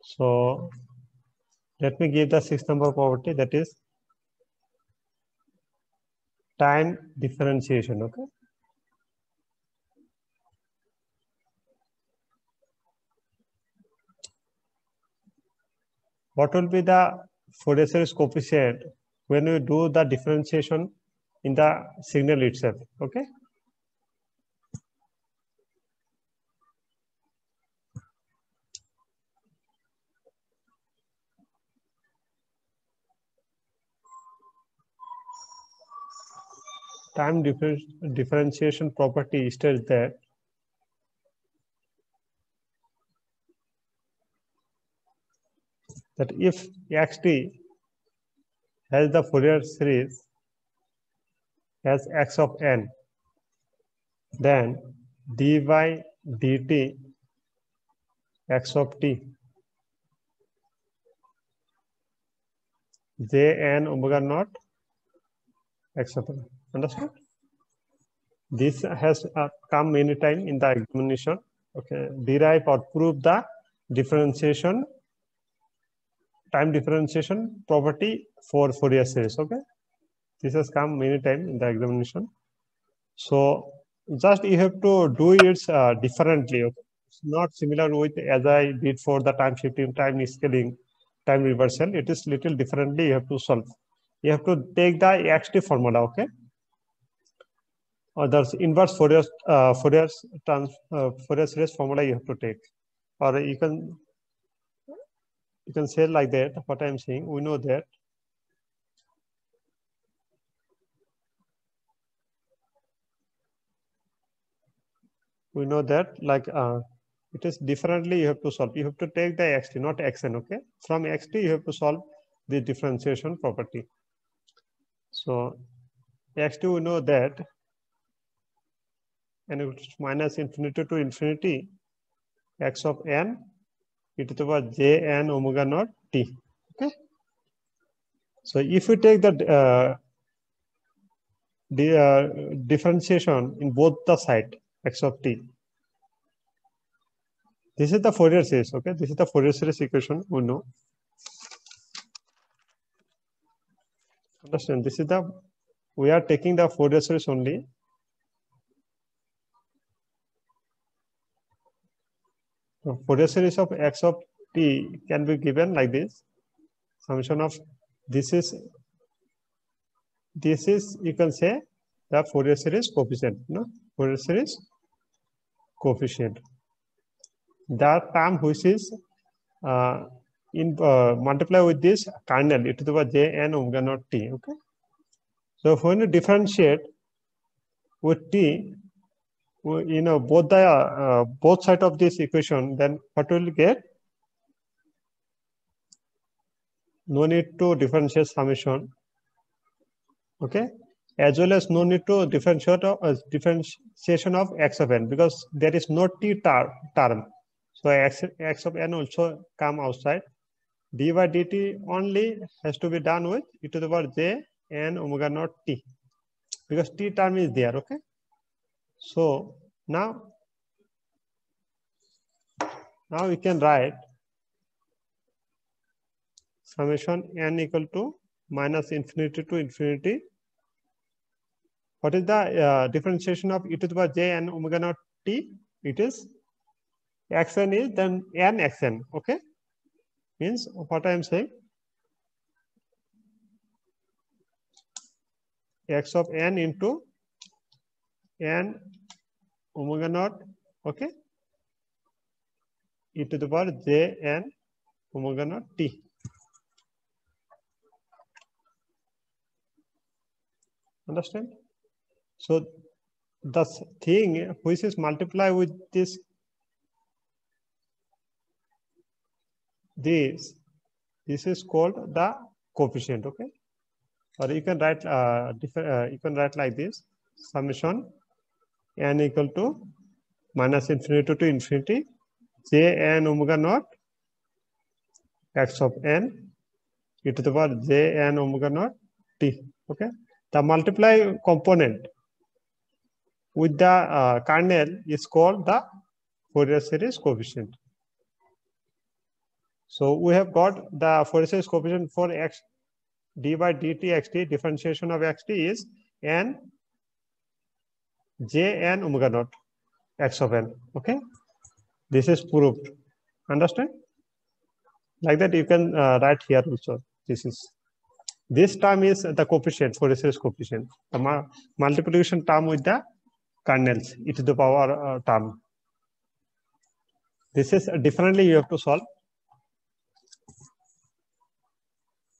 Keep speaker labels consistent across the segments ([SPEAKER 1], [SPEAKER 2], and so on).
[SPEAKER 1] So let me give the 6th number property, that is time differentiation. Okay. What will be the Fourier series coefficient when we do the differentiation in the signal itself? Okay. Time differentiation property states that if xt has the Fourier series as x of n, then dy dt x of t jn omega naught x of n. Understand? This has come many times in the examination. Okay, derive or prove the differentiation, time differentiation property for Fourier series. Okay, this has come many times in the examination. So just you have to do it differently. Okay? It's not similar with as I did for the time shifting, time scaling, time reversal. It is little differently. You have to solve. You have to take the xt formula. Okay. Or there's inverse Fourier series formula you have to take, or you can say like that. What I'm saying, we know that like it is differently. You have to solve. You have to take the xt, not xn. Okay, from xt you have to solve the differentiation property. So xt we know that n equals minus infinity to infinity x of n e to the power j n omega naught t. Okay. So if we take the differentiation in both the side x of t, this is the Fourier series. Okay, this is the Fourier series equation we know. Understand? This is we are taking the Fourier series only. So Fourier series of x of t can be given like this. Summation of this is you can say the Fourier series coefficient. No, Fourier series coefficient. That term which is multiply with this kernel e to the power j n omega naught t. Okay. So when you differentiate with t, you know both side of this equation, then what will get? No need to differentiate summation. Okay, as well as no need to differentiation of x of n, because there is no t term. So x of n also come outside. dy dt only has to be done with e to the power j n omega naught t, because t term is there. Okay. So now we can write summation n equal to minus infinity to infinity. What is the differentiation of e to the power j n omega naught t? It is xn is then n xn. Okay, means what I am saying, x of n into n omega naught. Okay, e to the power j n omega naught t. Understand? So the thing which is multiply with this is called the coefficient. Okay, or you can write you can write like this: summation n equal to minus infinity to infinity j n omega naught x of n e to the power j n omega naught t. Okay, the multiply component with the kernel is called the Fourier series coefficient. So we have got the Fourier series coefficient for x d by dt xt, differentiation of xt is n j n omega naught x of n. Okay, this is proved. Understand? Like that, you can write here also. This term is the coefficient, Fourier series coefficient. The multiplication term with the kernels, e to the power term. This is differently you have to solve.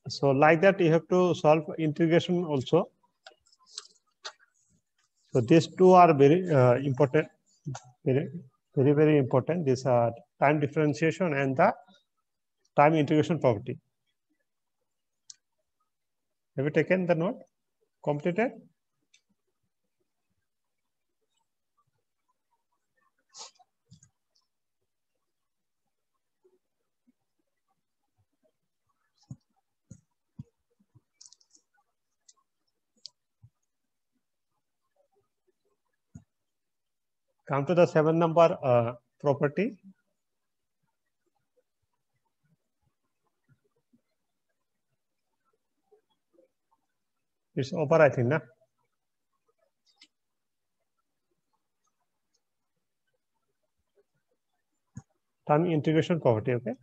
[SPEAKER 1] So like that, you have to solve integration also. So these two are very important, very important. These are time differentiation and the time integration property. Have you taken the note? Completed? Come to the 7 number property. It's over, I think, na? Time integration property, okay?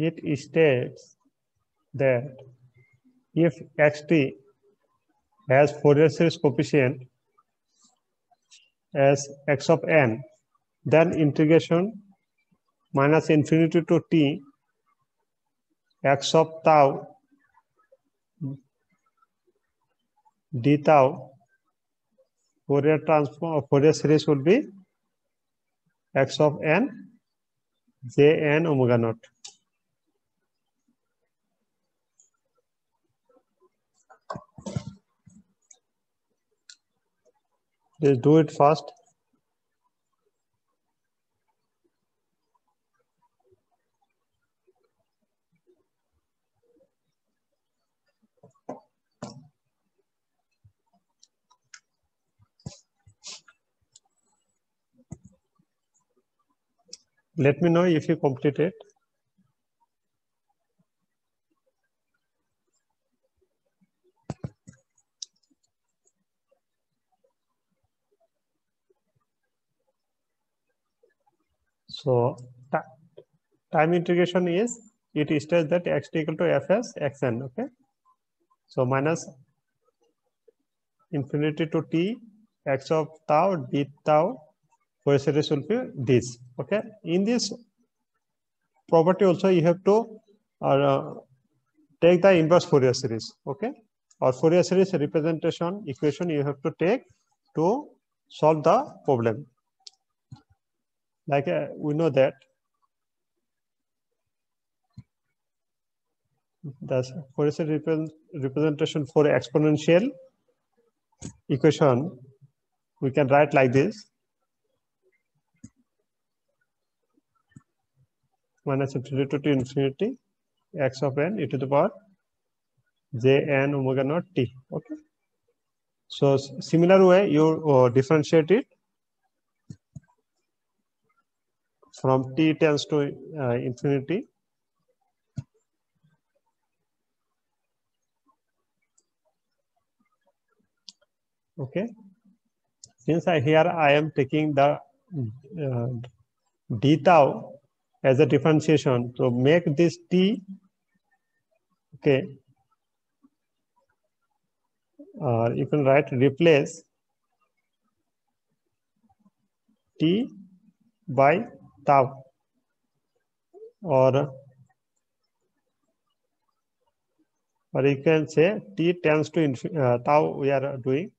[SPEAKER 1] It states that if xt has Fourier series coefficient as x of n, then integration minus infinity to t x of tau d tau Fourier transform Fourier series will be x of n j n omega naught. Let's do it fast. Let me know if you complete it. So time integration is, it states that x equal to fs xn, okay? So minus infinity to t x of tau d tau Fourier series will be this, okay? In this property also you have to take the inverse Fourier series, okay? Or Fourier series representation equation you have to take to solve the problem. Like we know that the Fourier series representation for exponential equation we can write like this: minus infinity to infinity x of n e to the power j n omega naught t. Okay. So similar way you differentiate it from t tends to infinity. Okay. Since here I am taking the d tau as a differentiation, to make this t, okay, you can write replace t by tau, or you can say t tends to tau we are doing,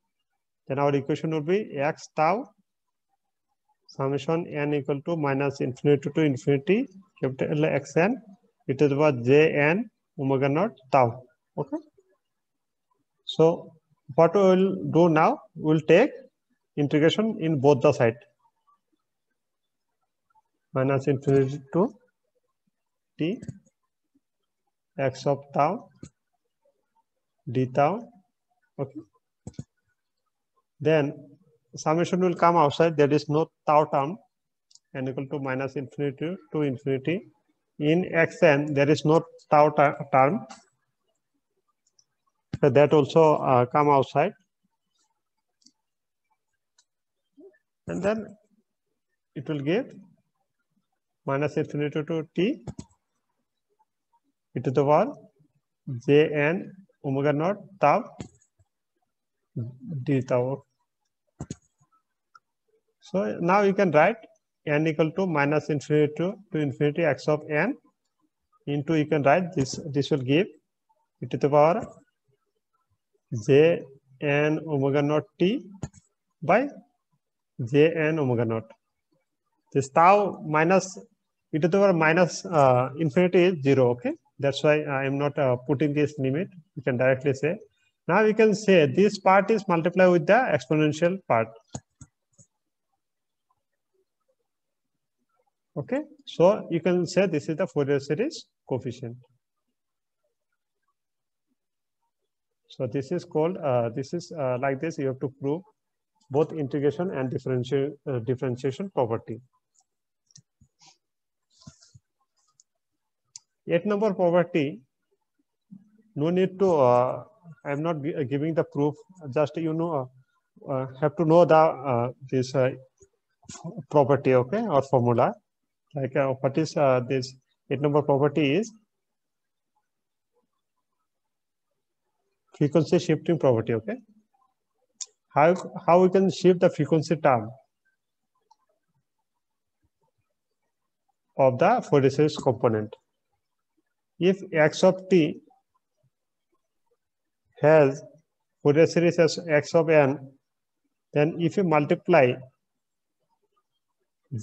[SPEAKER 1] then our equation would be x tau summation n equal to minus infinity to infinity capital Xn e to the power jn omega naught tau. Okay. So what we will do now, we will take integration in both the side, minus infinity to t x of tau d tau. Okay. Then summation will come outside. There is no tau term, n equal to minus infinity to infinity. In xn, there is no tau term. So that also come outside. And then it will give minus infinity to t e to the power jn omega naught tau d tau. So now you can write n equal to minus infinity to infinity x of n into, you can write this will give e to the power j n omega naught t by j n omega naught. This tau minus e to the power minus infinity is 0. Okay, that's why I am not putting this limit. You can directly say. Now we can say this part is multiplied with the exponential part. Okay, so you can say this is the Fourier series coefficient. So this is called, like this, you have to prove both integration and differentiation property. 8 number property, no need to, I am not giving the proof, just have to know the this property, okay, or formula. Like what is this 8 number property is frequency shifting property. Okay, how we can shift the frequency term of the Fourier series component. If x of t has Fourier series as x of n, then if you multiply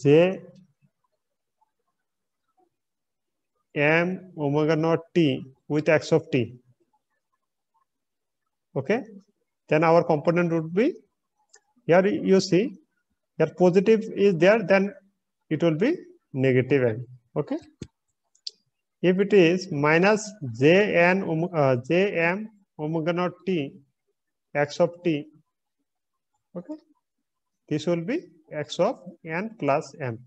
[SPEAKER 1] j m omega naught t with x of t, okay, then our component would be, here you see, here positive is there, then it will be negative n. Okay, if it is minus jm omega naught t x of t, okay, this will be x of n plus m.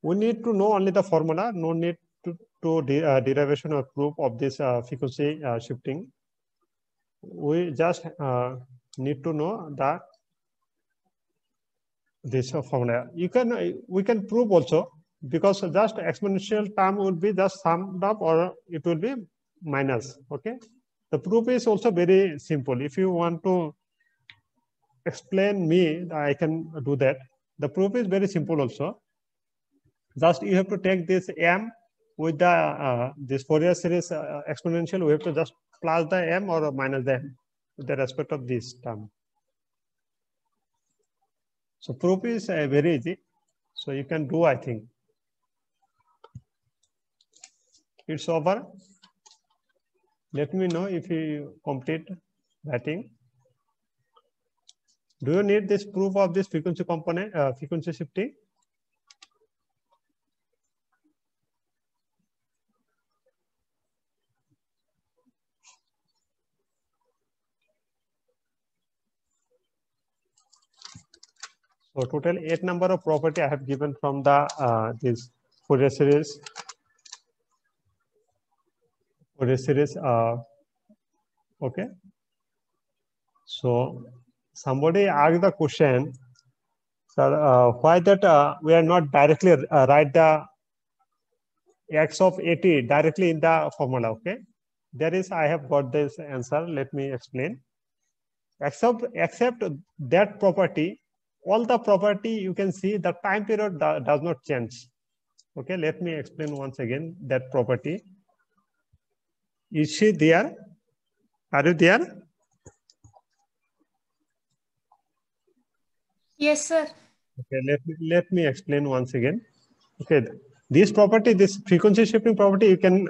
[SPEAKER 1] We need to know only the formula, no need to derivation or proof of this frequency shifting. We just need to know that this formula. We can prove also, because just exponential term will be just summed up or it will be minus. Okay, the proof is also very simple. If you want to explain me, I can do that. The proof is very simple also. Just you have to take this m with the this Fourier series exponential. We have to just plus the m or minus the m with the respect of this term. So proof is very easy. So you can do, I think. It's over. Let me know if you complete writing. Do you need this proof of this frequency component, frequency shifting? So total 8 number of property I have given from the this Fourier series. Okay. So somebody asked the question, sir, why that we are not directly write the x of at directly in the formula. Okay, there is, I have got this answer. Let me explain. Except that property, all the property you can see the time period does not change. Okay, let me explain once again that property. Is she there? Are you there?
[SPEAKER 2] Yes, sir.
[SPEAKER 1] Okay, let me explain once again. Okay, this property, this frequency shifting property, you can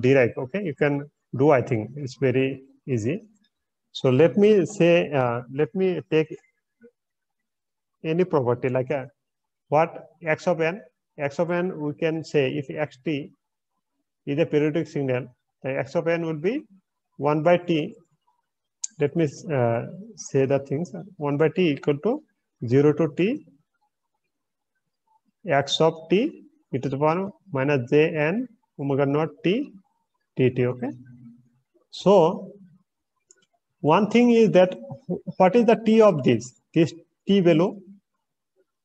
[SPEAKER 1] derive. Okay, you can do. I think it's very easy. So let me say, let me take any property like what x of n. X of n, we can say if xt is a periodic signal, The x of n will be 1 by t. Let me say the things. 1 by t equal to 0 to t x of t e to the power minus j n omega naught t dt. Okay. So one thing is that what is the t of this t value?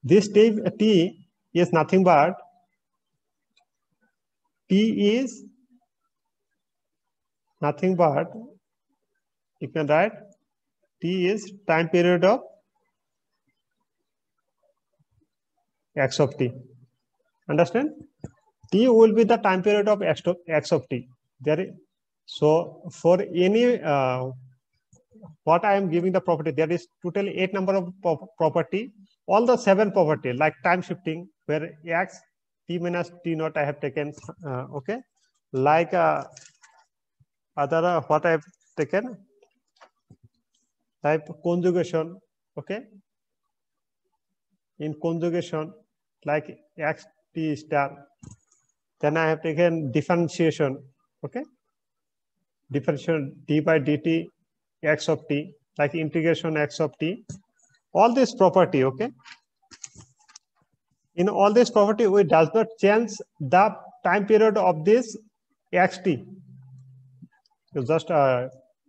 [SPEAKER 1] This t is nothing but you can write t is time period of x of t. Understand? T will be the time period of x of t. So for any what I am giving the property, there is totally 8 number of property. All the 7 property like time shifting, where x t minus t naught I have taken. Okay, like other what I have taken, type conjugation. Okay, in conjugation like x t star. Then I have taken differentiation. Okay, differentiation d by dt x of t, like integration x of t. All this property. Okay, in all this property, we does not change the time period of this xt. You just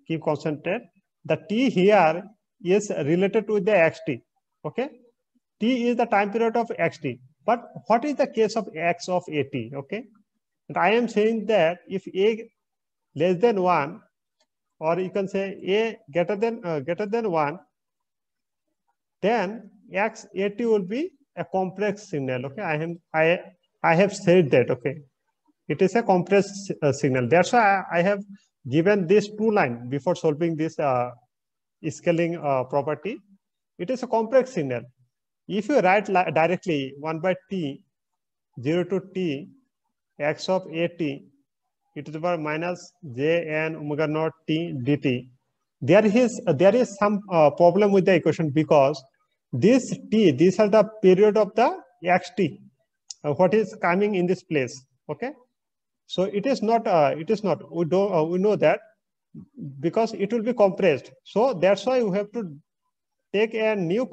[SPEAKER 1] keep concentrate. The t here is related to the xt. Okay, t is the time period of xt. But what is the case of x of at? Okay, and I am saying that if a less than 1, or you can say a greater than 1, then x at will be a complex signal. Okay, I have said that. Okay, it is a complex signal. That's why I have given this 2 line before solving this scaling property. It is a complex signal. If you write directly 1 by t 0 to t x of at e to the power minus j n omega naught t dt, there is some problem with the equation, because this t, these are the period of the xt, what is coming in this place. Okay, so it is not we know that, because it will be compressed. So that's why we have to take a new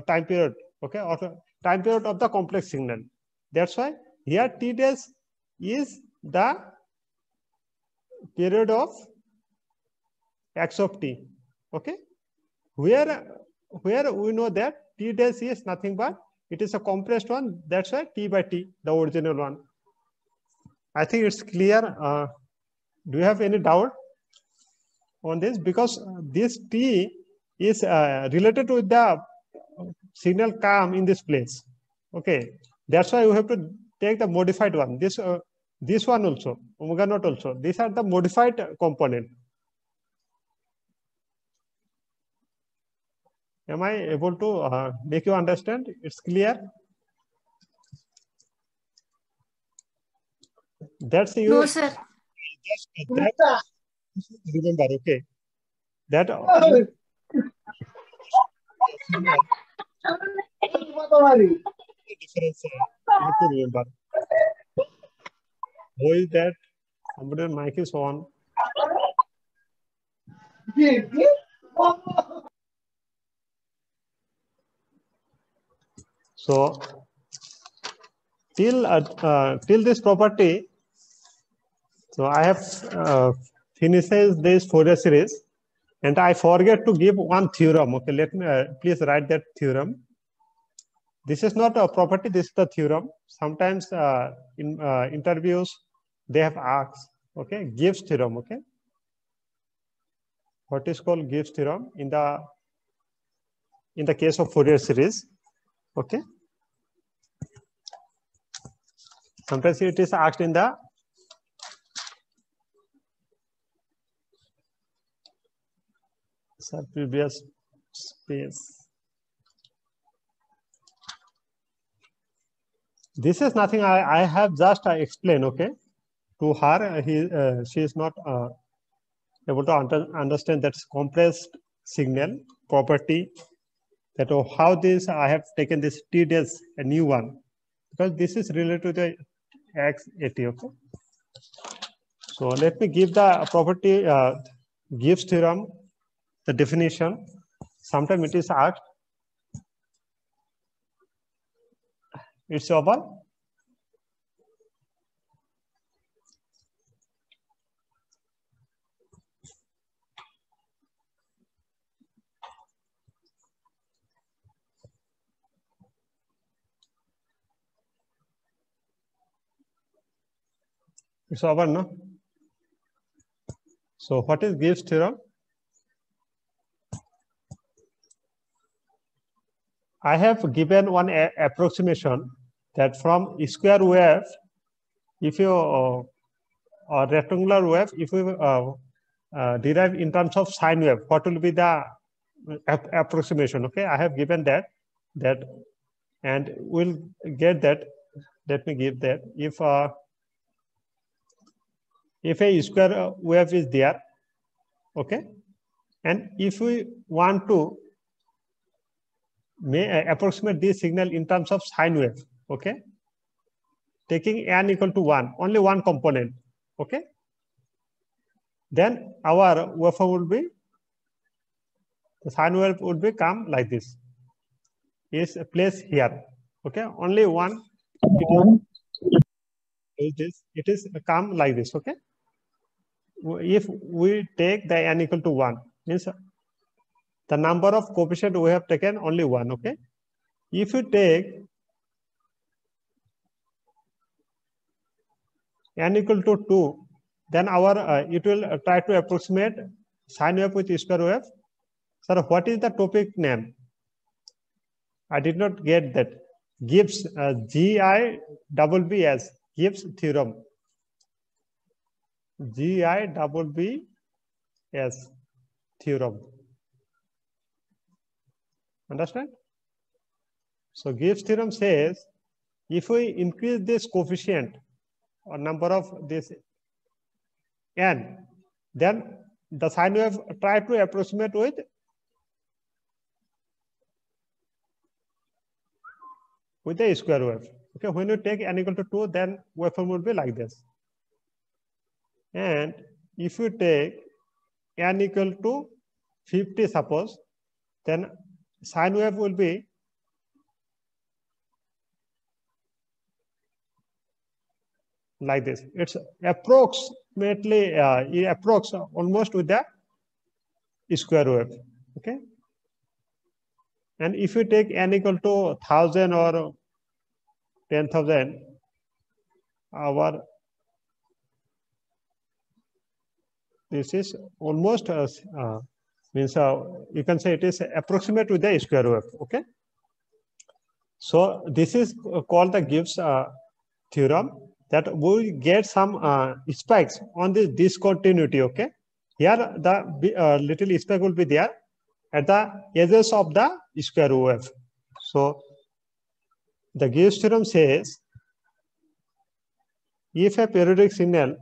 [SPEAKER 1] time period. Okay, or time period of the complex signal. That's why here t dash is the period of x of t. Okay, where we know that t dash is nothing but it is a compressed one. That's why t by t, the original one. I think it's clear. Do you have any doubt on this? Because this t is related to the signal come in this place. Okay, that's why you have to take the modified one. This one also, omega naught also. These are the modified component. Am I able to make you understand? It's clear. That's you.
[SPEAKER 2] No, sir.
[SPEAKER 1] That remember, okay. That difference you have to remember. Who is that? Somebody's mic is on. So till this property, so I have finished this Fourier series, and I forget to give one theorem. Okay, let me please write that theorem. This is not a property, this is the theorem. Sometimes in interviews, they have asked, okay, Gibbs theorem, okay? What is called Gibbs theorem in the case of Fourier series, okay? Sometimes it is asked in the previous space. This is nothing. I have just explained, okay, to her. She is not able to understand that compressed signal property. That how this I have taken this t dash a new one, because this is related to the x at. Okay. So let me give the property Gibbs theorem, the definition. Sometimes it is asked. It's over. It's over, no? So what is Gibbs theorem? I have given one approximation that from square wave, if you or rectangular wave, if we derive in terms of sine wave, what will be the approximation? Okay, I have given that, and we'll get that. Let me give that. If a square wave is there, okay, and if we want to approximate this signal in terms of sine wave, okay, taking n equal to 1, only one component, okay, then our waveform will be, the sine wave would be come like this, is placed here, okay, only one, it is come like this, okay. If we take the n equal to 1, means the number of coefficient we have taken only 1, okay. If we take n equal to 2, then our it will try to approximate sine wave with square wave. Sir, what is the topic name? I did not get that. Gibbs, G-I-B-B-S, Gibbs theorem. G-I-B-B-S theorem. Understand? So Gibbs theorem says, if we increase this coefficient or number of this n, then the sine wave try to approximate with a square wave. Okay, when you take n equal to 2, then waveform will be like this. And if you take n equal to 50, suppose, then sine wave will be like this. It's approximately approx almost with the square wave. Okay. And if you take n equal to 1000 or 10,000, our this is almost means you can say it is approximate with the square wave. Okay. So this is called the Gibbs theorem, that we get some spikes on this discontinuity. Okay. Here the little spike will be there at the edges of the square wave. So the Gibbs theorem says, if a periodic signal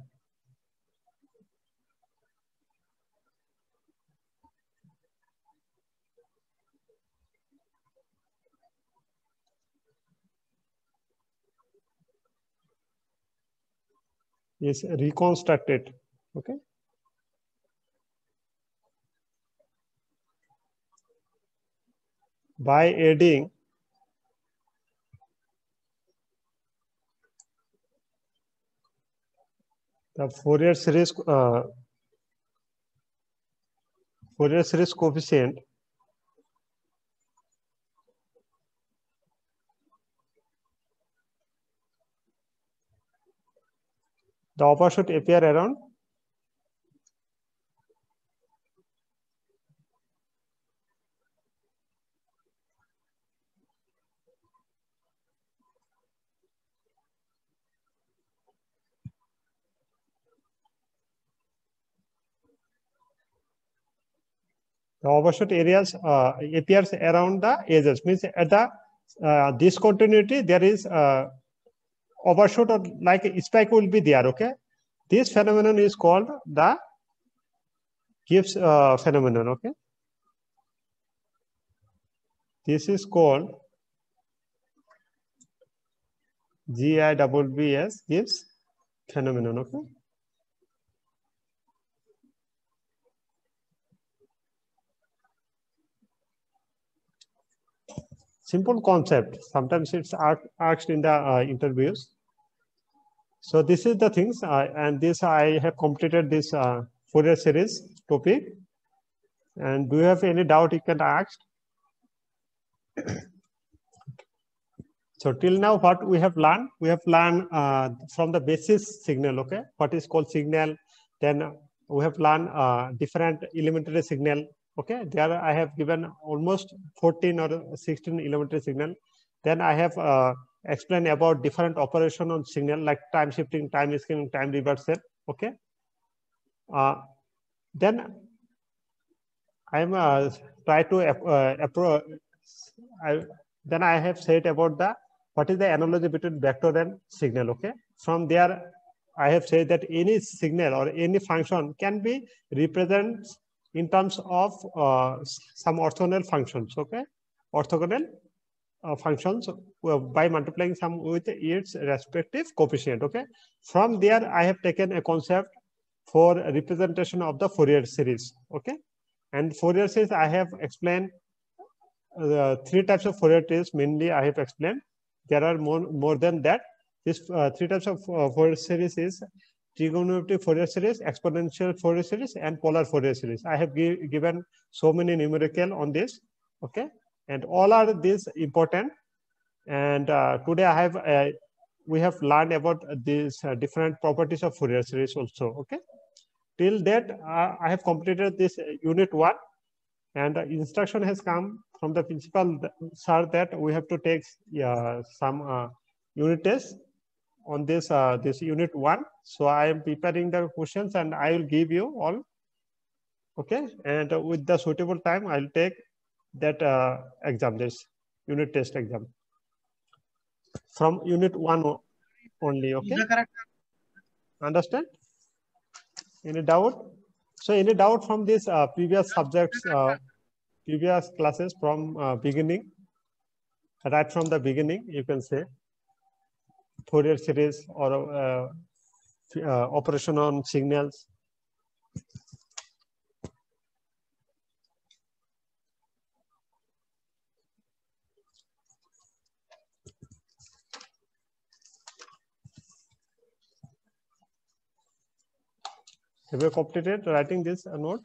[SPEAKER 1] is reconstructed, okay, by adding the Fourier series coefficient the opposite appear around the opposite areas appears around the edges, means at the discontinuity there is overshoot or like a spike will be there. Okay, this phenomenon is called the Gibbs phenomenon. Okay, this is called GIBBS Gibbs phenomenon. Okay, simple concept. Sometimes it's asked in the interviews. So this is the things, and this I have completed this Fourier series topic. And do you have any doubt? You can ask. So till now, what we have learned from the basis signal. Okay, what is called signal. Then we have learned different elementary signal. Okay, there I have given almost 14 or 16 elementary signal. Then I have explained about different operation on signal like time shifting, time scaling, time reversal. Okay. Then I am try to then I have said about what is the analogy between vector and signal. Okay. From there, I have said that any signal or any function can be represented in terms of some orthogonal functions. Okay. Orthogonal functions by multiplying some with its respective coefficient. Okay. From there, I have taken a concept for representation of the Fourier series. Okay. And Fourier series, I have explained three types of Fourier series. Mainly, I have explained. There are more than that. This three types of Fourier series is trigonometric Fourier series, exponential Fourier series, and polar Fourier series. I have given so many numerical on this. Okay, and all are these important. And today I have we have learned about these different properties of Fourier series also. Okay, till that I have completed this unit 1, and instruction has come from the principal sir that we have to take some unit tests on this this unit 1. So I am preparing the questions and I will give you all. Okay, and with the suitable time, I'll take that exam, this unit test exam from unit 1 only. Okay, understand? Any doubt? So any doubt from this previous subjects, previous classes from beginning, right from the beginning, you can say Fourier series or operation on signals. Have you completed writing this note?